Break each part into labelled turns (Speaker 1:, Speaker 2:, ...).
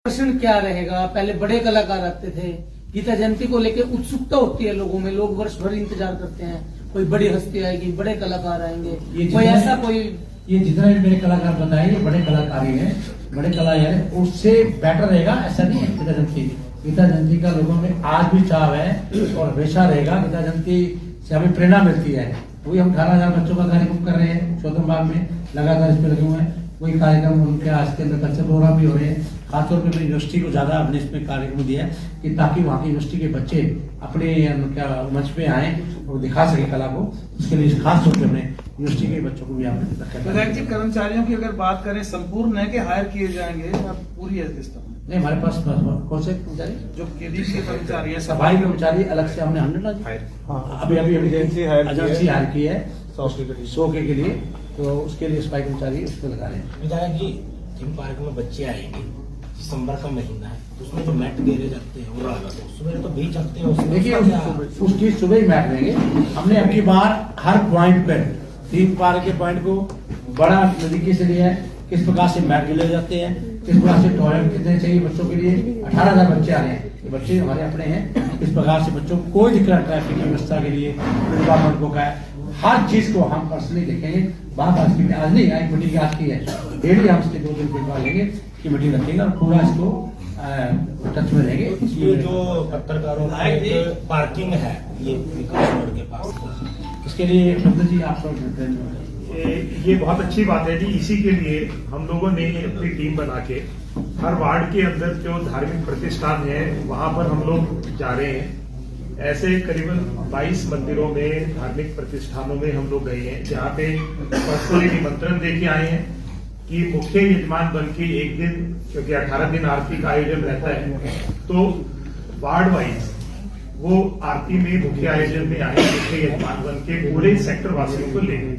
Speaker 1: प्रश्न क्या रहेगा? पहले बड़े कलाकार आते थे, गीता जयंती को लेकर उत्सुकता होती है लोगों में, लोग वर्ष भर इंतजार करते हैं, कोई बड़ी हस्ती आएगी, बड़े कलाकार आएंगे, कोई ऐसा कोई
Speaker 2: ये जितने भी मेरे कलाकार बताए ये बड़े कलाकार ही हैं, बड़े कलाकार हैं, उससे बेटर रहेगा ऐसा नहीं है। गीता जयंती का लोगों में आज भी चाव है और हमेशा रहेगा। गीता जयंती से हमें प्रेरणा मिलती है। वही हम 18,000 बच्चों का कार्यक्रम कर रहे हैं चौधरी बाग में, लगातार इस पे लगे हुए हैं। कोई कार्यक्रम उनके आज के अंदर कल्चर प्रोग्राम भी हो रहे हैं। खासतौर पर मेरी यूनिवर्सिटी को ज्यादा हमने इसमें कार्यक्रम दिया है कि ताकि वहाँ की यूनिवर्सिटी के बच्चे अपने क्या मंच पे आए और दिखा सके कला को। उसके लिए खास तौर पर हमने यूनिवर्सिटी के बच्चों को भी आपने रखा है।
Speaker 3: कर्मचारियों की अगर बात करें, संपूर्ण है कि हायर किए जाएंगे, पूरी है सिस्टम
Speaker 2: नहीं हमारे पास कौन से कर्मचारी
Speaker 3: जो केडी के कर्मचारी है,
Speaker 2: सफाई कर्मचारी अलग से हमने 100 अभी एजेंसी हायर की है 100 के लिए, तो उसके लिए सफाई कर्मचारी उसको लगा रहे हैं।
Speaker 4: विधायक जी, थीम पार्क में बच्चे आएंगे, दिसंबर का महीना है, तो उसमें जो मैट गेरे जाते हैं वो सुबह तो बीच जाते हैं।
Speaker 2: देखिए उसकी सुबह ही मैट देंगे। हमने अब की बार हर पॉइंट पर थीम पार्क के पॉइंट को बड़ा तरीके से लिया है। किस प्रकार से मैट गिले जाते हैं, किस प्रकार से टॉयलेट कितने चाहिए बच्चों के लिए। 18,000 बच्चे आ रहे हैं, ये बच्चे हमारे अपने हैं। इस प्रकार से बच्चों को कोई दिक्कत ट्रैफिक की व्यवस्था के लिए डिपार्टमेंट को का हर चीज को हम पर्सनली देखेंगे। बात आज की आज नहीं, एक मीटिंग आज की है, डेली हम इसके 2 दिन के बाद लेंगे कि मीटिंग रखेंगे और पूरा इसको टच में रहेंगे।
Speaker 4: ये जो पत्रकारों की पार्किंग है ये विकास रोड के पास,
Speaker 2: इसके लिए शब्द जी आप
Speaker 5: ये बहुत अच्छी बात है जी। इसी के लिए हम लोगों ने अपनी टीम बना के हर वार्ड के अंदर जो धार्मिक प्रतिष्ठान है वहां पर हम लोग जा रहे हैं। ऐसे करीबन 22 मंदिरों में, धार्मिक प्रतिष्ठानों में हम लोग गए हैं, जहाँ पे पर्सनली निमंत्रण देके आए हैं कि मुख्य यजमान बन के एक दिन, क्योंकि 18 दिन आरती का आयोजन रहता है, तो वार्ड वाइज वो आरती में मुख्य आयोजन में आए, मुख्य यजमान बन के पूरे सेक्टर वासियों को लेंगे।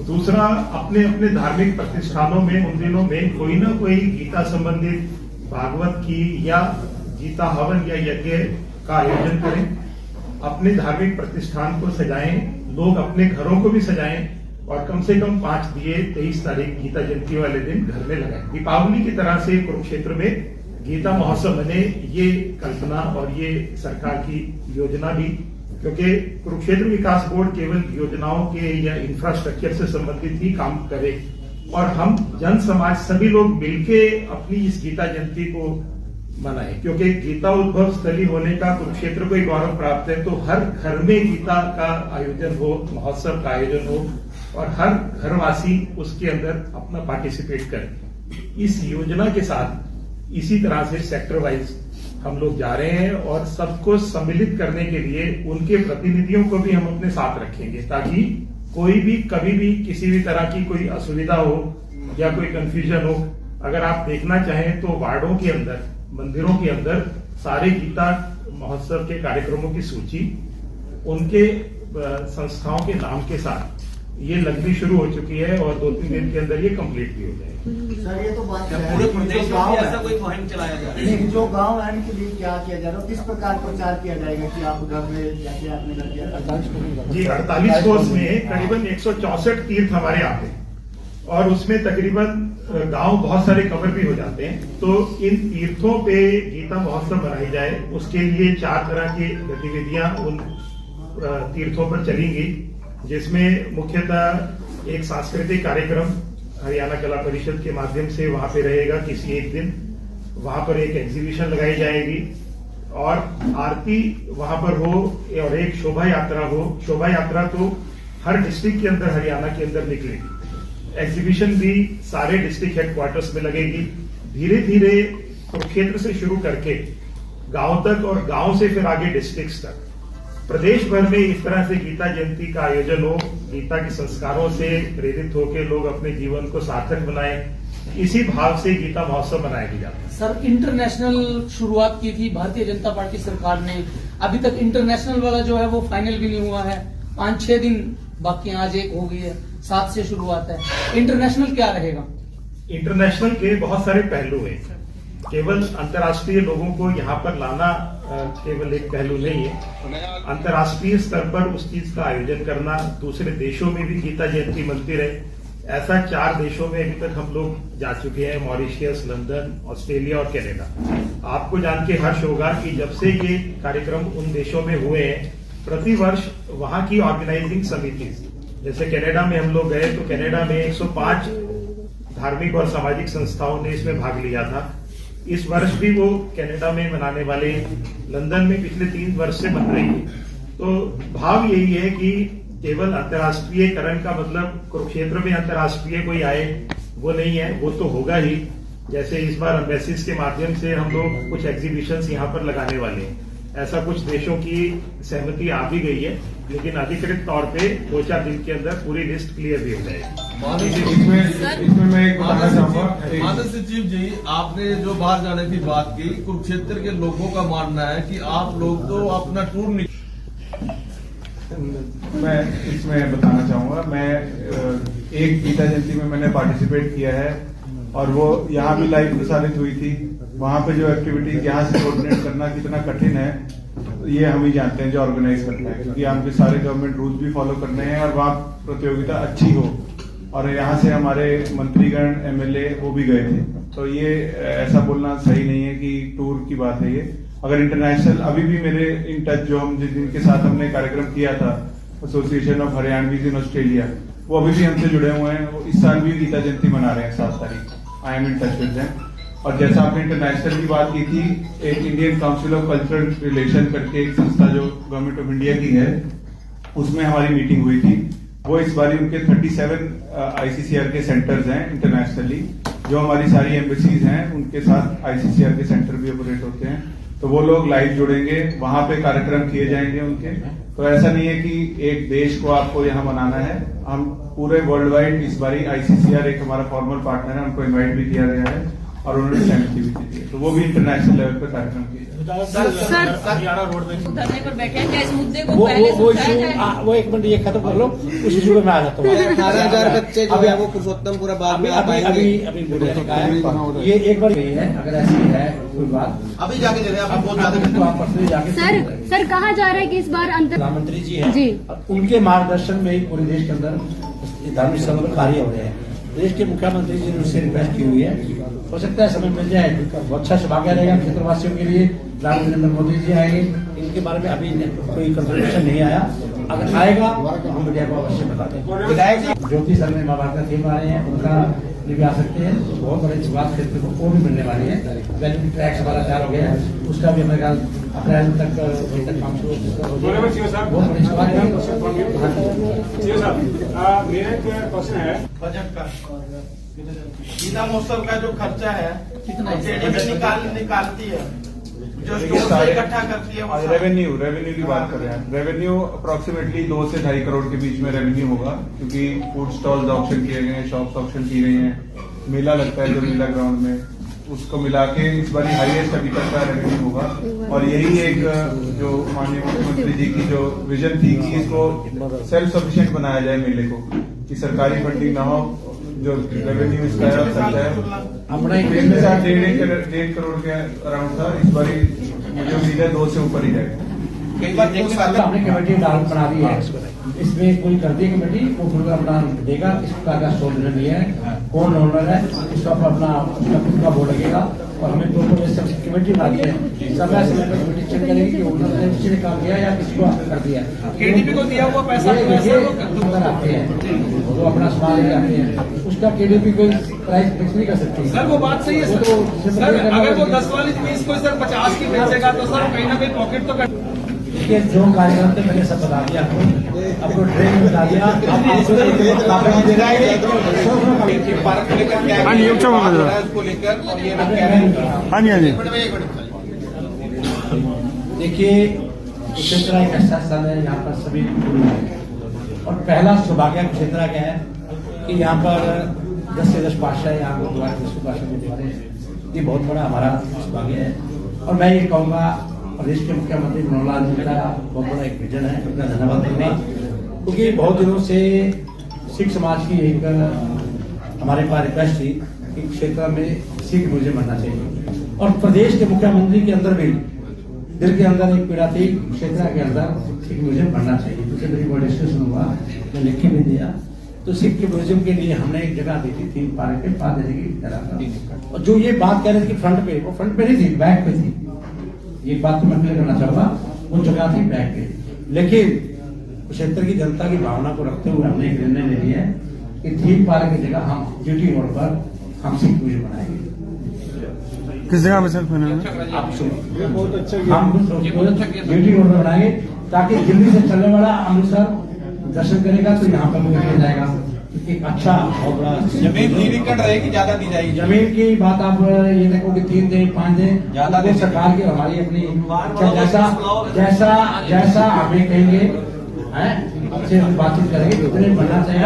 Speaker 5: दूसरा, अपने अपने धार्मिक प्रतिष्ठानों में उन दिनों में कोई ना कोई गीता संबंधित, भागवत की या गीता हवन या यज्ञ का आयोजन करें। अपने धार्मिक प्रतिष्ठान को सजाएं, लोग अपने घरों को भी सजाएं और कम से कम 5 दिए 23 तारीख गीता जयंती वाले दिन घर में लगाएं। दीपावली की तरह से कुरुक्षेत्र में गीता महोत्सव बने, ये कल्पना और ये सरकार की योजना भी, क्योंकि कुरुक्षेत्र विकास बोर्ड केवल योजनाओं के या इंफ्रास्ट्रक्चर से संबंधित ही काम करे और हम जन समाज सभी लोग मिलके अपनी इस गीता जयंती को मनाएं, क्योंकि गीता उद्भव स्थली होने का कुरुक्षेत्र को ही गौरव प्राप्त है। तो हर घर में गीता का आयोजन हो, महोत्सव का आयोजन हो और हर घरवासी उसके अंदर अपना पार्टिसिपेट करें। इस योजना के साथ इसी तरह से सेक्टर वाइज हम लोग जा रहे हैं और सबको सम्मिलित करने के लिए उनके प्रतिनिधियों को भी हम अपने साथ रखेंगे, ताकि कोई भी कभी भी किसी भी तरह की कोई असुविधा हो या कोई कंफ्यूजन हो। अगर आप देखना चाहें तो वार्डों के अंदर, मंदिरों के अंदर सारे गीता महोत्सव के कार्यक्रमों की सूची उनके संस्थाओं के नाम के साथ ये लगनी शुरू हो चुकी है और 2-3 दिन के अंदर ये कंप्लीट भी हो जाएगी।
Speaker 6: सर, ये तो बात
Speaker 3: पूरे प्रदेश में ऐसा कोई मुहिम चलाया जा रहा है,
Speaker 6: जो गांव है इनके लिए क्या किया जा रहा है, किस प्रकार प्रचार किया जाएगा कि आप घर में जाके आपने कर दिया?
Speaker 5: 48 कोर्स में करीबन 164 तीर्थ हमारे आते हैं और उसमें तकरीबन गांव बहुत सारे कवर भी हो जाते हैं। तो इन तीर्थों पे गीता महोत्सव मनाई जाए, उसके लिए 4 तरह की गतिविधियां उन तीर्थों पर चलेंगी, जिसमें मुख्यतः एक सांस्कृतिक कार्यक्रम हरियाणा कला परिषद के माध्यम से वहां पे रहेगा किसी एक दिन। वहां पर एक एग्जीबिशन लगाई जाएगी और आरती वहां पर हो और एक शोभा यात्रा हो। शोभा यात्रा तो हर डिस्ट्रिक्ट के अंदर, हरियाणा के अंदर निकलेगी। एग्जीबिशन भी सारे डिस्ट्रिक्ट हेडक्वार्टर्स में लगेगी। धीरे धीरे कुरुक्षेत्र से शुरू करके गांव तक और गांव से फिर आगे डिस्ट्रिक्ट्स तक प्रदेश भर में इस तरह से गीता जयंती का आयोजन हो। गीता के संस्कारों से प्रेरित होकर लोग अपने जीवन को सार्थक बनाएं, इसी भाव से गीता महोत्सव मनाया जाता है।
Speaker 1: सर, इंटरनेशनल शुरुआत की थी भारतीय जनता पार्टी सरकार ने, अभी तक इंटरनेशनल वाला जो है वो फाइनल भी नहीं हुआ है। 5-6 दिन बाकी, आज एक हो गई है, 7 से शुरुआत है। इंटरनेशनल क्या रहेगा?
Speaker 5: इंटरनेशनल के बहुत सारे पहलू हैं। केवल अंतर्राष्ट्रीय लोगों को यहाँ पर लाना केवल एक पहलू नहीं है। अंतर्राष्ट्रीय स्तर पर उस चीज का आयोजन करना, दूसरे देशों में भी गीता जयंती मनती रहे, ऐसा 4 देशों में अभी तक हम लोग जा चुके हैं, मॉरिशियस, लंदन, ऑस्ट्रेलिया और कनाडा। आपको जान के हर्ष होगा कि जब से ये कार्यक्रम उन देशों में हुए हैं, प्रतिवर्ष वहां की ऑर्गेनाइजिंग समिति, जैसे कनाडा में हम लोग गए तो कनाडा में 105 धार्मिक और सामाजिक संस्थाओं ने इसमें भाग लिया था। इस वर्ष भी वो कनाडा में मनाने वाले, लंदन में पिछले 3 वर्ष से बन रही है। तो भाव यही है कि केवल अंतर्राष्ट्रीयकरण का मतलब कुरुक्षेत्र में अंतर्राष्ट्रीय कोई आए वो नहीं है, वो तो होगा ही। जैसे इस बार एम्बेसीज के माध्यम से हम लोग कुछ एग्जीबिशंस यहाँ पर लगाने वाले हैं, ऐसा कुछ देशों की सहमति आ भी गई है, लेकिन अधिकृत तौर पे 2-4 दिन के अंदर पूरी लिस्ट क्लियर भी हो जाएगी।
Speaker 7: इसमें मैं एक बताना चाहूंगा,
Speaker 8: माननीय सचिव जी, आपने जो बाहर जाने की बात की, कुरुक्षेत्र के लोगों का मानना है कि आप लोग तो अपना टूर नहीं।
Speaker 7: मैं इसमें बताना चाहूंगा, मैं एक गीता जयंती में मैंने पार्टिसिपेट किया है और वो यहाँ भी लाइव प्रसारित हुई थी। वहां पे जो एक्टिविटीज यहाँ से कोऑर्डिनेट करना कितना कठिन है ये हम ही जानते हैं जो ऑर्गेनाइज करते हैं, क्योंकि हमके सारे गवर्नमेंट रूल्स भी फॉलो करने हैं और वहाँ प्रतियोगिता अच्छी हो। और यहाँ से हमारे मंत्रीगण, एमएलए वो भी गए थे, तो ये ऐसा बोलना सही नहीं है कि टूर की बात है ये। अगर इंटरनेशनल, अभी भी मेरे इन टच जो हम जिनके साथ हमने कार्यक्रम किया था, association of Haryanvis in Australia, वो अभी भी हमसे जुड़े हुए हैं। वो इस साल भी गीता जयंती मना रहे हैं 7 तारीख। I am in touch with them. और जैसा आपने इंटरनेशनल की बात की थी, एक Indian council of cultural relation करके एक संस्था जो गवर्नमेंट ऑफ इंडिया की है, उसमें हमारी मीटिंग हुई थी। वो इस बार उनके 37 आईसीसीआर के सेंटर्स हैं इंटरनेशनली, जो हमारी सारी एम्बेसीज हैं उनके साथ आईसीसीआर के सेंटर भी ऑपरेट होते हैं। तो वो लोग लाइव जुड़ेंगे, वहां पे कार्यक्रम किए जाएंगे उनके। तो ऐसा नहीं है कि एक देश को आपको यहाँ मनाना है, हम पूरे वर्ल्ड वाइड इस बारी आईसीसीआर एक हमारा फॉर्मल पार्टनर है, उनको इन्वाइट भी किया गया है और उन्होंने सहमति भी दी है। तो वो भी इंटरनेशनल लेवल पर कार्यक्रम किए।
Speaker 4: हरियाणा रोडवेज
Speaker 9: धरने पर बैठे हैं, क्या इस मुद्दे को
Speaker 2: वो
Speaker 9: पहले
Speaker 2: वो
Speaker 9: सुलझाया
Speaker 2: इशू
Speaker 9: जाए?
Speaker 2: वो 1 मिनट ये खत्म कर लो, उस इशू में मैं आ जाता हूँ।
Speaker 10: 18,000 बच्चे जो है वो पुरुषोत्तमपुरा बाद में आ पाएंगे।
Speaker 2: अभी ये एक बार यही है, अगर ऐसी है कोई बात
Speaker 8: अभी जाके जगह आप बहुत ज्यादा
Speaker 2: तो आप पर्सनली जाके
Speaker 11: सर कहा जा रहा है कि इस बार
Speaker 2: प्रधानमंत्री जी हैं
Speaker 11: जी,
Speaker 2: उनके मार्गदर्शन में ही पूरे देश के अंदर धार्मिक स्थलों कार्य हो रहे हैं। देश के मुख्यमंत्री जी ने उससे रिक्वेस्ट की हुई है, हो सकता है समय मिल जाए। बहुत अच्छा सौभाग्य रहेगा क्षेत्रवासियों के लिए। प्रधानमंत्री नरेंद्र मोदी जी आएंगे, इनके बारे में अभी कोई कंफर्मेशन नहीं आया, अगर आएगा तो हम मीडिया को अवश्य बता दें। ज्योति सर में महाभारत का थीम आ रहे हैं, उनका भी आ सकते हैं। बहुत बड़े स्वास्थ्य क्षेत्र को वो भी मिलने वाली है। वैल्यू ट्रैक्स हमारा तैयार हो गया है, उसका भी हमारे ख्याल अप्रैल तक काम शुरू हो जाएगा। बहुत बड़ी
Speaker 7: मेरा एक क्वेश्चन है,
Speaker 8: बजट का गीता महोत्सव का जो खर्चा है
Speaker 1: कितना
Speaker 8: निकालती है, जो
Speaker 7: ये
Speaker 8: स्टोर
Speaker 7: सारे
Speaker 8: से इकट्ठा करती है वो सारा।
Speaker 7: रेवेन्यू की बात कर रहे हैं। रेवेन्यू अप्रोक्सीमेटली 2 से 2.5 करोड़ के बीच में रेवेन्यू होगा, क्योंकि फूड स्टॉल्स ऑप्शन किए गए हैं, शॉप्स ऑप्शन की गई हैं, मेला लगता है जो मेला ग्राउंड में, उसको मिला के इस बार हाईएस्ट अभी तक का रेवेन्यू होगा। और यही एक जो माननीय मुख्यमंत्री जी की जो विजन थी कि इसको सेल्फ सफिशिएंट बनाया जाए मेले को, कि सरकारी फंडिंग ना हो, जो रेवेन्यू इसका है
Speaker 2: हमारा
Speaker 7: पिछले साल 1.5 करोड़ के अराउंड था, इस बार मुझे उम्मीद है 2 से ऊपर ही जाएगा।
Speaker 2: हमने कमेटी बना दी है, इसमें कोई कर दी कमेटी, वो पूरा अपना देगा, इसका का स्टॉल नहीं है, कौन ओनर है, इसका अपना खुद का बोर्ड लगेगा। और हमें तो कमेटी बना दी है, समय समय पर कमेटी चेक करेगी कि ओनर ने किसी ने काम किया या किसी को कर दिया।
Speaker 8: केडीपी को दिया हुआ पैसा
Speaker 2: आते हैं वो अपना सामान लेके आते हैं, उसका केडीपी कोई प्राइस फिक्स नहीं कर सकती।
Speaker 8: सर वो बात सही है सर, अगर वो 10 वाली चीज को सर 50 की बेचेगा तो सर कहीं ना कहीं पॉकेट तो
Speaker 2: देखिए जो कार्यक्रम थे मैंने सब बता दिया आपको ट्रेन बता दिया। देखिए कुरुक्षेत्र एक ऐसा स्थल है यहाँ पर सभी गुरु हैं, और पहला सौभाग्य कुरुक्षेत्र क्या है कि यहाँ पर 10 से 10 पातशाह यहाँ गुरुद्वारे 10 पातशाह गुरुद्वारे हैं। ये बहुत बड़ा हमारा सौभाग्य है। और मैं ये कहूँगा प्रदेश के मुख्यमंत्री मनोहर लाल जी का बहुत बड़ा एक विजन है, उनका धन्यवाद करना, क्योंकि बहुत दिनों से सिख समाज की एक हमारे पास रिक्वेस्ट थी कि क्षेत्र में सिख म्यूजियम बनना चाहिए। और प्रदेश के मुख्यमंत्री के अंदर भी दिल के अंदर एक पीड़ा थी, क्षेत्र के अंदर सिख म्यूजियम बनना चाहिए। तो बड़ी बड़ा डिस्कशन हुआ, मैं लिख के भी दिया तो सिख टूरिज्म के लिए हमने एक जगह दी थी थीम पार्क के पास जैसे की तरह का। और जो ये बात कह रहे थे कि फ्रंट पे, वो फ्रंट पे नहीं थी, बैक पे थी। ये बात तो मैं क्लियर करना चाहूंगा, वो जगह थी बैक पे। लेकिन क्षेत्र की जनता की भावना को रखते हुए हमने एक निर्णय ले लिया है कि थीम पार्क की जगह हम जीटी रोड पर हम सिख टूरिज्म बनाएंगे।
Speaker 3: किस जगह में सर फाइनल?
Speaker 2: आप सुनो, बहुत अच्छा हम जीटी रोड पर बनाएंगे ताकि दिल्ली से चलने वाला अमृतसर दर्शन करेगा तो यहाँ पर मिल जाएगा। एक अच्छा और बड़ा
Speaker 10: जमीन 3 एकड़ रहेगी, ज्यादा दी जाएगी।
Speaker 2: जमीन की बात आप ये देखो कि 3 दें 5 दें,
Speaker 10: ज्यादा
Speaker 2: वो सरकार की हमारी अपनी जैसा जैसा जैसा हमें कहेंगे हैं, हमसे हम बातचीत करेंगे, जितने बनना चाहिए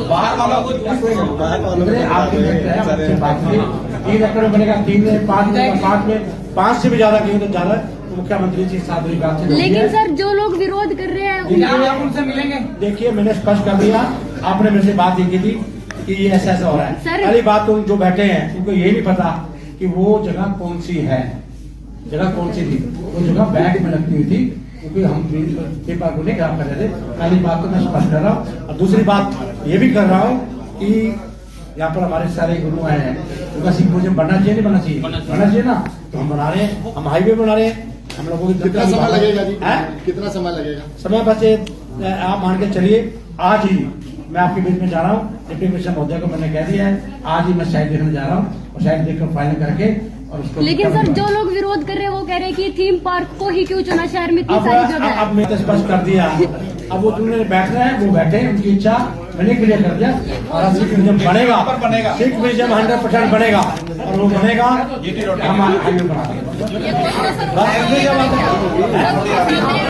Speaker 10: बाहर वालों को
Speaker 2: जितने आपकी है हमसे बात करें। 3 एकड़ में बनेगा, 3 में 5 में 5 में 5 से भी ज्यादा कहेंगे तो ज्यादा, तो मुख्यमंत्री जी साथ हुई बात।
Speaker 11: लेकिन सर जो लोग विरोध कर रहे हैं
Speaker 1: आप उनसे मिलेंगे?
Speaker 2: देखिए मैंने स्पष्ट कर दिया, आपने मेरे से बात ये की थी कि ये ऐसा ऐसा हो रहा है। पहली बात तो जो बैठे हैं उनको ये नहीं पता कि वो जगह कौन सी है, जगह कौन सी थी। वो जगह बैग में लगती हुई थी क्योंकि हम पेपर को नहीं खराब कर रहे थे। पहली बात तो मैं स्पष्ट कर रहा हूँ, और दूसरी बात ये भी कर रहा हूँ कि यहाँ पर हमारे सारे गुरु आए हैं, उनका सिख टूरिज्म बढ़ना चाहिए नहीं बनना चाहिए? बनना चाहिए ना, तो हम बना रहे हैं, हम हाईवे बना रहे हैं। हम लोगों की
Speaker 6: कितना समय लगेगा जी? कितना समय लगेगा?
Speaker 2: समय बचे आप मान के चलिए, आज ही मैं आपके बीच में जा रहा हूँ, डिप्टी कमिश्नर महोदय को मैंने कह दिया है, आज ही मैं साइड देखने जा रहा हूँ और साइड देखकर फाइनल करके और उसको।
Speaker 11: लेकिन सर जो लोग विरोध कर रहे हैं वो कह रहे हैं कि थीम पार्क को ही क्यों चुना, शहर में इतनी सारी जगह है।
Speaker 2: अब मैं तो स्पष्ट कर दिया, अब वो तुमने बैठना है वो बैठे, उनकी इच्छा मैंने क्लियर कर दिया। और अब सिख म्यूजियम बनेगा, सिख म्यूजियम 100% बनेगा और वो बनेगा, हम हाईवे बना देंगे।